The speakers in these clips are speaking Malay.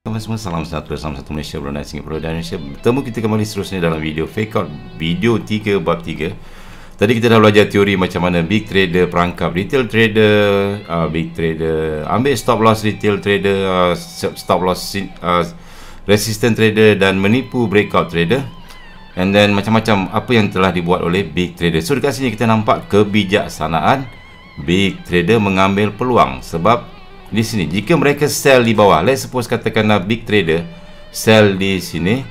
Semua salam sejahtera, salam satu Malaysia, Brunei, Singapura dan Indonesia. Bertemu kita kembali seterusnya dalam video fake out video 3 bab 3. Tadi kita dah belajar teori macam mana big trader perangkap retail trader, big trader ambil stop loss retail trader, stop loss resistant trader dan menipu breakout trader. And then macam-macam apa yang telah dibuat oleh big trader. So dekat sini kita nampak kebijaksanaan big trader mengambil peluang. Sebab di sini jika mereka sell di bawah, let's suppose katakanlah big trader sell di sini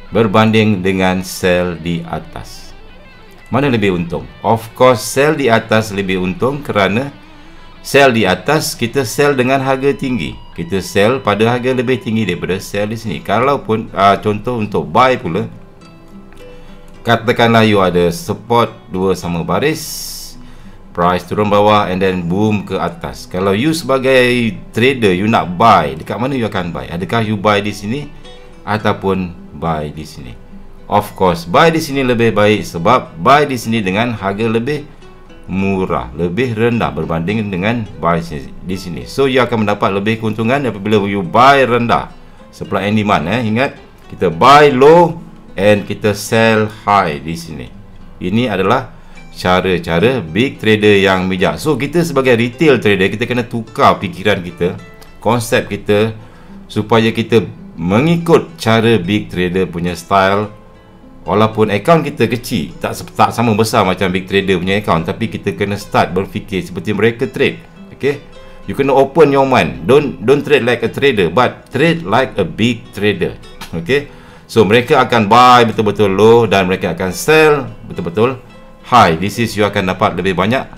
berbanding dengan sell di atas, mana lebih untung? Of course sell di atas lebih untung, kerana sell di atas kita sell dengan harga tinggi, kita sell pada harga lebih tinggi daripada sell di sini. Kalaupun contoh untuk buy pula, katakanlah you ada support dua sama baris, price turun bawah and then boom ke atas. Kalau you sebagai trader you nak buy, dekat mana you akan buy? Adakah you buy di sini ataupun buy di sini? Of course buy di sini lebih baik, sebab buy di sini dengan harga lebih murah, lebih rendah berbanding dengan buy di sini. So you akan mendapat lebih keuntungan apabila you buy rendah. Supply and demand, ingat, kita buy low and kita sell high di sini. Ini adalah cara-cara big trader yang bijak. So kita sebagai retail trader, kita kena tukar fikiran kita, konsep kita, supaya kita mengikut cara big trader punya style. Walaupun akaun kita kecil, tak sama besar macam big trader punya akaun, tapi kita kena start berfikir seperti mereka trade. Okay, you kena open your mind. Don't trade like a trader, but trade like a big trader. Okay, so mereka akan buy betul-betul low dan mereka akan sell betul-betul high. This is you akan dapat lebih banyak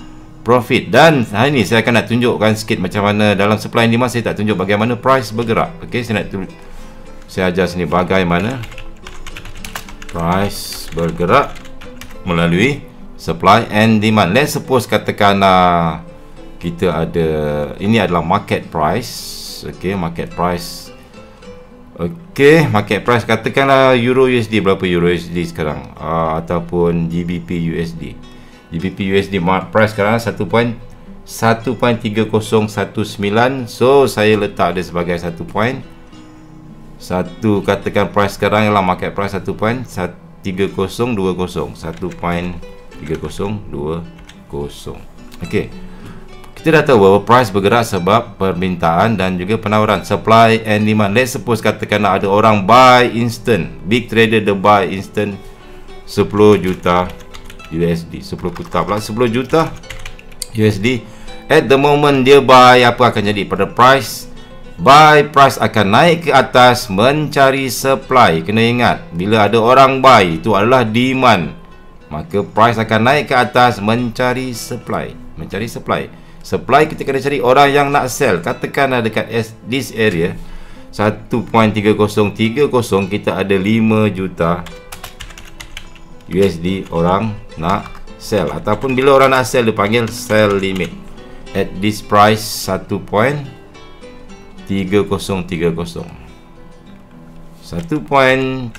profit. Dan hari ni saya akan nak tunjukkan sikit macam mana dalam supply and demand. Saya tak tunjuk bagaimana price bergerak. Okey, saya ajar sini bagaimana price bergerak melalui supply and demand. Let's suppose katakan kita ada, ini adalah market price. Okey, market price. Okey, market price katakanlah Euro USD, berapa Euro USD sekarang, ataupun GBP USD. GBP USD price sekarang 1.3019. So saya letak dia sebagai 1.1, katakan price sekarang ialah market price 1.3020. Okey, kita dah tahu bahawa price bergerak sebab permintaan dan juga penawaran, supply and demand. Let's suppose katakan ada orang buy instant, big trader dia buy instant 10 juta USD, 10 juta pula, 10 juta USD. At the moment dia buy, apa akan jadi pada price? Buy, price akan naik ke atas mencari supply. Kena ingat, bila ada orang buy, itu adalah demand, maka price akan naik ke atas mencari supply. Mencari supply. Supply kita kena cari orang yang nak sell. Katakanlah dekat this area 1.3030 kita ada 5 juta USD orang nak sell, ataupun bila orang nak sell dia panggil sell limit at this price 1.3030. 1.3030.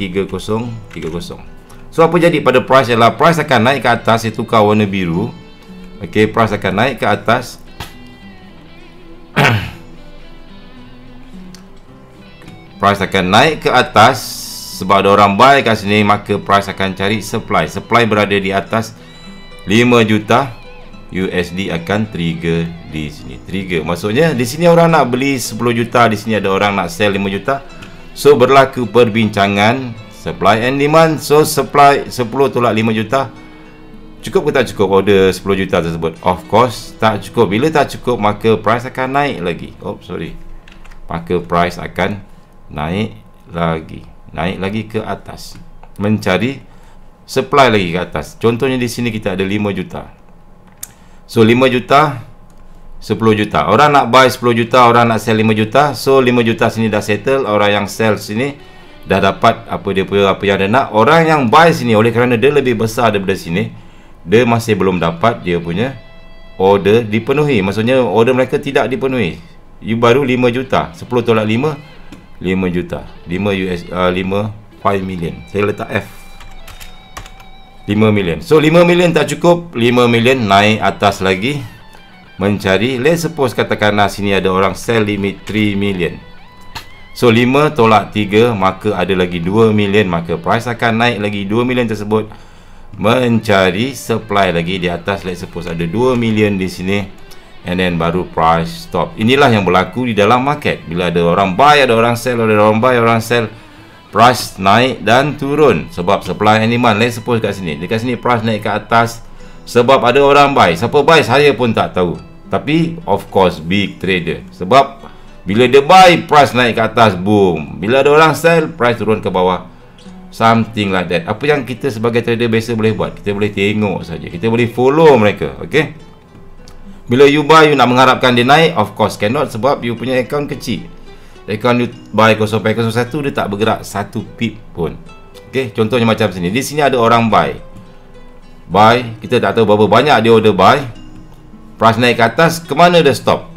So apa jadi pada price ialah price akan naik ke atas. Saya tukar warna biru. Okey, price akan naik ke atas. Price akan naik ke atas sebab ada orang buy kat sini, maka price akan cari supply. Supply berada di atas 5 juta USD akan trigger di sini. Trigger maksudnya di sini orang nak beli 10 juta, di sini ada orang nak sell 5 juta. So berlaku perbincangan supply and demand. So supply 10 tolak 5 juta. Cukup ke tak cukup order 10 juta tersebut? Of course tak cukup. Bila tak cukup, maka price akan naik lagi. Maka price akan naik lagi ke atas, mencari supply lagi ke atas. Contohnya di sini kita ada 5 juta. So 5 juta, 10 juta. Orang nak buy 10 juta, orang nak sell 5 juta. So 5 juta sini dah settle. Orang yang sell sini dah dapat apa yang dia nak. Orang yang buy sini, oleh kerana dia lebih besar daripada sini, dia masih belum dapat dia punya order dipenuhi. Maksudnya order mereka tidak dipenuhi. You baru 5 juta. 10 tolak 5, 5 juta. 5 million. Saya letak F. 5 million. So 5 million tak cukup. 5 million naik atas lagi. mencari, let's suppose katakanlah sini ada orang sell limit 3 million. So 5 tolak 3, maka ada lagi 2 million, maka price akan naik lagi 2 million tersebut, mencari supply lagi di atas. Let's suppose ada 2 million di sini, and then baru price stop. Inilah yang berlaku di dalam market. Bila ada orang buy, ada orang sell, ada orang buy, orang sell, price naik dan turun sebab supply and demand. Let's suppose dekat sini price naik ke atas sebab ada orang buy. Siapa buy saya pun tak tahu, tapi of course big trader. Sebab bila dia buy, price naik ke atas, boom. Bila ada orang sell, price turun ke bawah, something like that. Apa yang kita sebagai trader biasa boleh buat? Kita boleh tengok saja, kita boleh follow mereka. Okay, bila you buy, you nak mengharapkan dia naik, of course cannot, sebab you punya account kecil. Account you buy 0.01, dia tak bergerak 1 pip pun. Okay, contohnya macam sini. Di sini ada orang buy, kita tak tahu berapa banyak dia order buy. Price naik ke atas, ke mana dia stop?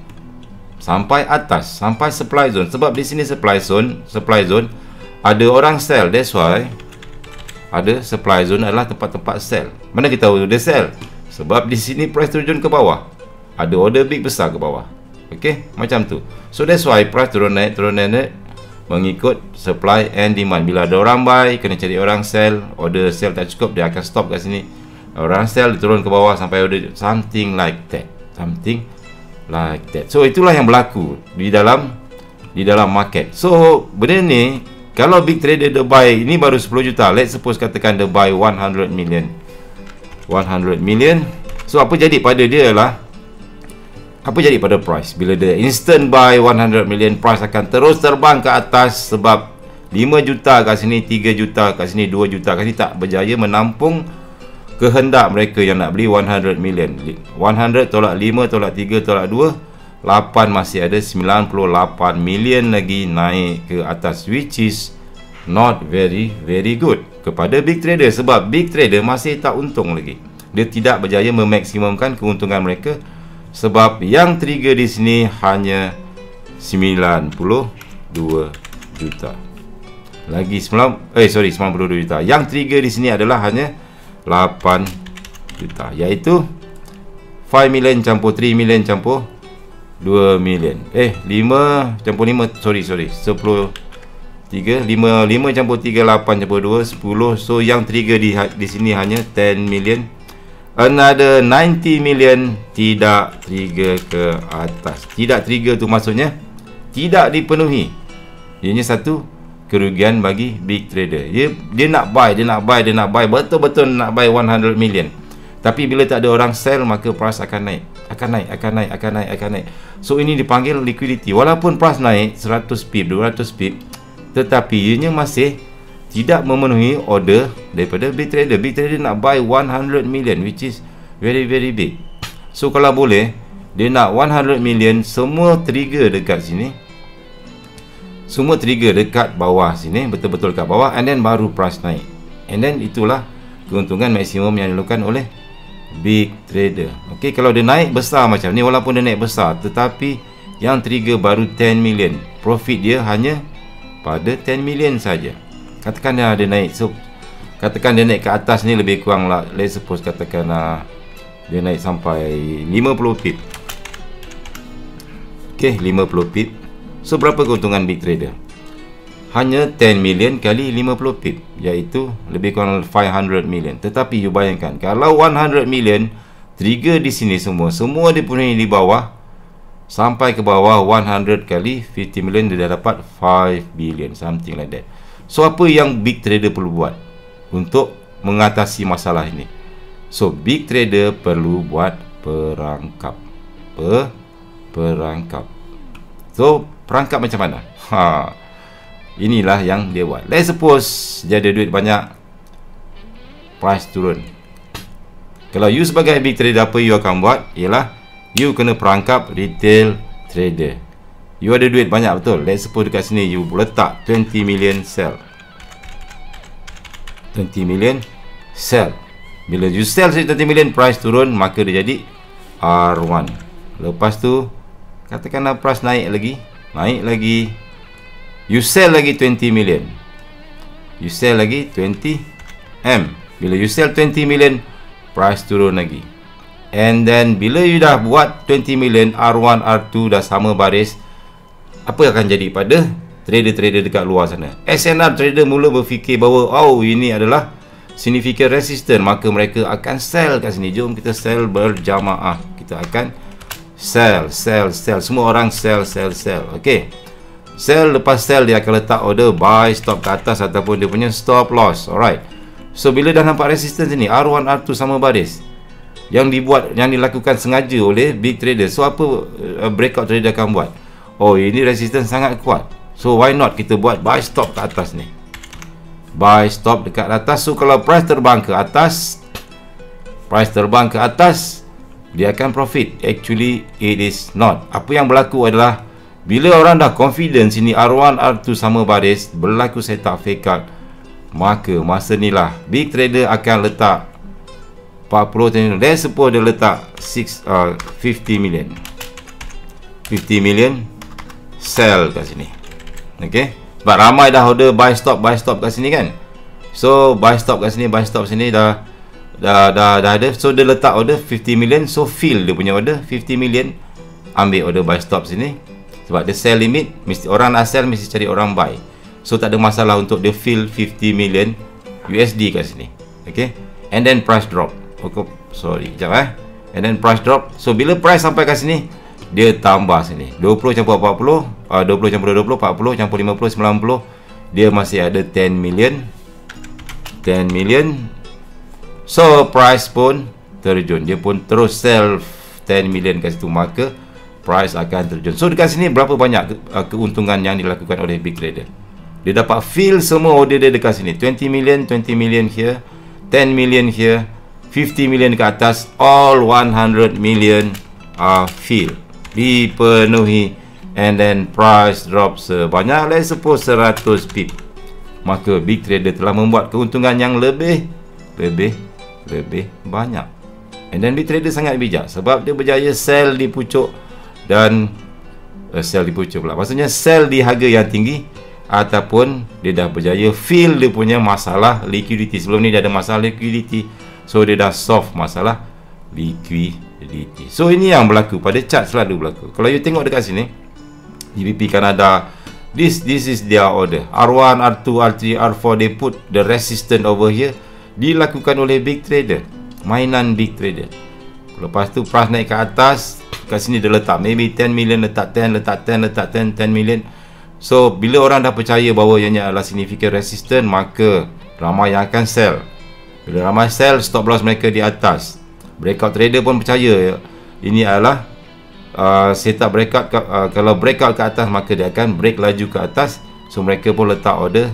Sampai atas, sampai supply zone. Sebab di sini supply zone ada orang sell. That's why ada supply zone adalah tempat-tempat sell. Mana kita tahu dia sell? Sebab di sini price turun ke bawah, ada order big besar ke bawah. Okay, macam tu. So that's why price turun naik mengikut supply and demand. Bila ada orang buy, kena cari orang sell. Order sell tak cukup, dia akan stop kat sini. Orang sell, dia turun ke bawah sampai order, something like that. So itulah yang berlaku di dalam market. So benda ni, kalau big trader dia buy, ini baru 10 juta. Let's suppose katakan dia buy 100 million. So apa jadi pada dia lah, apa jadi pada price? Bila dia instant buy 100 million, price akan terus terbang ke atas. Sebab 5 juta kat sini, 3 juta kat sini, 2 juta kat sini tak berjaya menampung kehendak mereka yang nak beli 100 million. 100 tolak 5 tolak 3 tolak 2, 8, masih ada 98 million lagi naik ke atas, which is not very good kepada big trader. Sebab big trader masih tak untung lagi. Dia tidak berjaya memaksimumkan keuntungan mereka, sebab yang trigger di sini hanya 92 juta. Lagi 92 juta. Yang trigger di sini adalah hanya 8 juta, iaitu 5 million campur 3 million campur 2 million. 5 campur 5, sorry 10 3 5 campur 3, 8 campur 2, 10. So yang trigger di sini hanya 10 million. Another 90 million tidak trigger ke atas. Tidak trigger tu maksudnya tidak dipenuhi. Ianya satu kerugian bagi big trader. Dia nak buy, betul-betul nak buy 100 million. Tapi bila tak ada orang sell, maka price akan naik. So ini dipanggil liquidity. Walaupun price naik 100 pip, 200 pip, tetapi ianya masih tidak memenuhi order daripada big trader. Big trader nak buy 100 million, which is very big. So kalau boleh, dia nak 100 million, semua trigger dekat sini. Semua trigger dekat bawah sini, betul-betul kat bawah, and then baru price naik. And then itulah keuntungan maksimum yang dilakukan oleh big trader. Okey, kalau dia naik besar macam ni, walaupun dia naik besar, tetapi yang trigger baru 10 million, profit dia hanya pada 10 million saja. Katakan dia naik, so katakan dia naik ke atas ni lebih kurang lah, let's suppose katakan dia naik sampai 50 pip. Okey, 50 pip. So berapa keuntungan big trader? Hanya 10 million kali 50 pip, iaitu lebih kurang 500 million. Tetapi you bayangkan, kalau 100 million trigger di sini semua dipenuhi di bawah, sampai ke bawah 100 kali 50 million, dia dah dapat 5 billion, something like that. So apa yang big trader perlu buat untuk mengatasi masalah ini? So big trader perlu buat perangkap. Perangkap. So perangkap macam mana? Inilah yang dia buat. Let's suppose dia ada duit banyak, price turun. Kalau you sebagai big trader, apa you akan buat? Ialah you kena perangkap retail trader. You ada duit banyak, betul? Let's suppose dekat sini you letak 20 million sell. 20 million sell. Bila you sell 20 million, price turun, maka dia jadi R1. Lepas tu katakanlah price naik lagi, you sell lagi 20 million. You sell lagi 20 M. Bila you sell 20 million, price turun lagi. And then bila you dah buat 20 million, R1, R2 dah sama baris, apa akan jadi pada trader-trader dekat luar sana. SNR trader mula berfikir bahawa ini adalah significant resistance, maka mereka akan sell kat sini. Jom kita sell berjamaah. Kita akan sell. Semua orang sell. Okey. Sell, lepas sell dia akan letak order buy stop ke atas ataupun dia punya stop loss. Alright. So bila dah nampak resistance ni, R1 R2 sama baris yang dilakukan sengaja oleh big trader. So apa breakout trader akan buat? Ini resistance sangat kuat. So why not kita buat buy stop ke atas ni. Buy stop dekat atas. So kalau price terbang ke atas, dia akan profit. Actually it is not. Apa yang berlaku adalah bila orang dah confident sini R1 R2 sama baris, berlaku setup fake out, maka masa ni lah big trader akan letak 40. Let's suppose dia letak 50 million sell kat sini. Okay, sebab ramai dah order buy stop kat sini kan. So buy stop kat sini, dah ada. So dia letak order 50 million. So fill dia punya order 50 million, ambil order buy stop sini. Sebab dia sell limit, mesti orang nak sell mesti cari orang buy. So tak ada masalah untuk dia fill 50 million USD kat sini. Okay, and then price drop. Sekejap and then price drop. So bila price sampai kat sini, dia tambah sini 20 campur 40, 20 campur 20, 40 campur 50, 90. Dia masih ada 10 million. So price pun terjun. Dia pun terus sell 10 million kat situ, maka price akan terjun. So dekat sini berapa banyak keuntungan yang dilakukan oleh big trader. Dia dapat fill semua order dia dekat sini. 20 million here, 10 million here, 50 million ke atas, all 100 million are fill, dipenuhi, and then price drop sebanyak, let's suppose 100 pip. Maka big trader telah membuat keuntungan yang lebih banyak. And then big trader sangat bijak sebab dia berjaya sell di pucuk dan sell di pucuk pula. Maksudnya sell di harga yang tinggi, ataupun dia dah berjaya fill dia punya masalah liquidity. Sebelum ni dia ada masalah liquidity, so dia dah solve masalah liquidity. So ini yang berlaku pada chart, selalu berlaku. Kalau you tengok dekat sini, GBP Canada, this is their order. R1, R2, R3, R4, they put the resistance over here. Dilakukan oleh big trader, mainan big trader. Lepas tu price naik ke atas, kat sini dia letak maybe 10 million, letak 10 million. So bila orang dah percaya bahawa ianya adalah significant resistance, maka ramai yang akan sell. Bila ramai sell, stop loss mereka di atas. Breakout trader pun percaya ini adalah setup breakout. Kalau breakout ke atas, maka dia akan break laju ke atas. So mereka pun letak order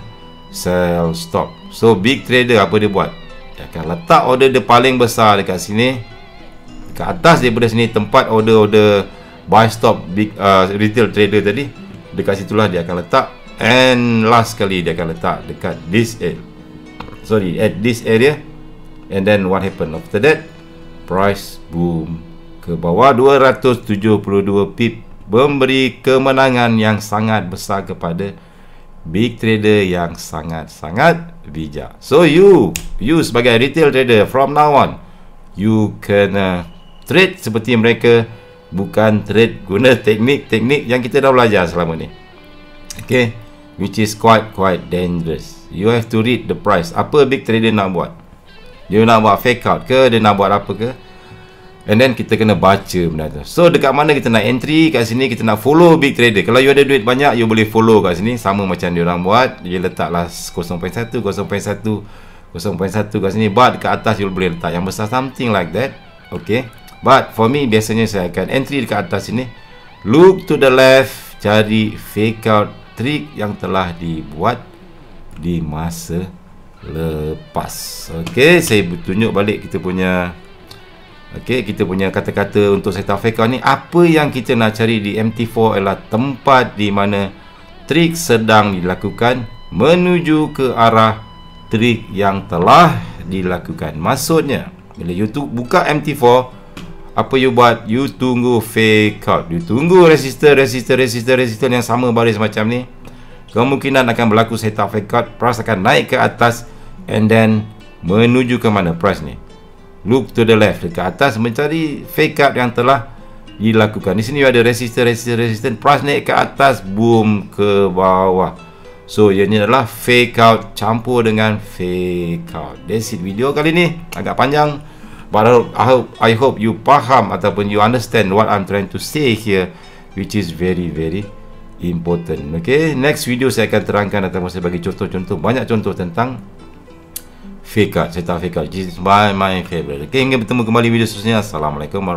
sell stop. So big trader apa dia buat? Dia akan letak order dia paling besar dekat sini, dekat atas daripada sini, tempat order buy stop big retail trader tadi. Dekat situlah dia akan letak. And last kali dia akan letak dekat this at this area. And then what happen after that? Price boom ke bawah 272 pip, memberi kemenangan yang sangat besar kepada big trader yang sangat-sangat bijak. So you sebagai retail trader, from now on you can trade seperti mereka, bukan trade guna teknik-teknik yang kita dah belajar selama ni. Okay, which is quite dangerous. You have to read the price. Apa big trader nak buat? Dia nak buat fake out ke? Dia nak buat apa ke? And then kita kena baca benda tu. So dekat mana kita nak entry? Kat sini kita nak follow big trader. Kalau you ada duit banyak, you boleh follow kat sini. Sama macam dia orang buat. Dia letaklah 0.1 kat sini. But dekat atas you boleh letak yang besar, something like that. Okay, but for me biasanya saya akan entry dekat atas sini. Look to the left, cari fake out trick yang telah dibuat di masa lepas. Okay, saya tunjuk balik kita punya kata-kata untuk setup fake out ni. Apa yang kita nak cari di MT4 adalah tempat di mana trik sedang dilakukan menuju ke arah trik yang telah dilakukan. Maksudnya bila you buka MT4, apa you buat? You tunggu fake out. You tunggu resistor yang sama baris macam ni. Kemungkinan akan berlaku setup fake out. Price akan naik ke atas, and then menuju ke mana price ni? Look to the left, dekat atas, mencari fake out yang telah dilakukan. Di sini ada resisten, price naik ke atas, boom ke bawah. So ini adalah fake out campur dengan fake out. That's it, video kali ni agak panjang, but I hope you faham ataupun you understand what I'm trying to say here, which is very important. Okay, next video saya akan terangkan ataupun saya bagi contoh-contoh, banyak contoh tentang fake out. Saya tahu fake out, this is my favorite. Okay, hingga bertemu kembali video seterusnya. Assalamualaikum warahmatullahi wabarakatuh.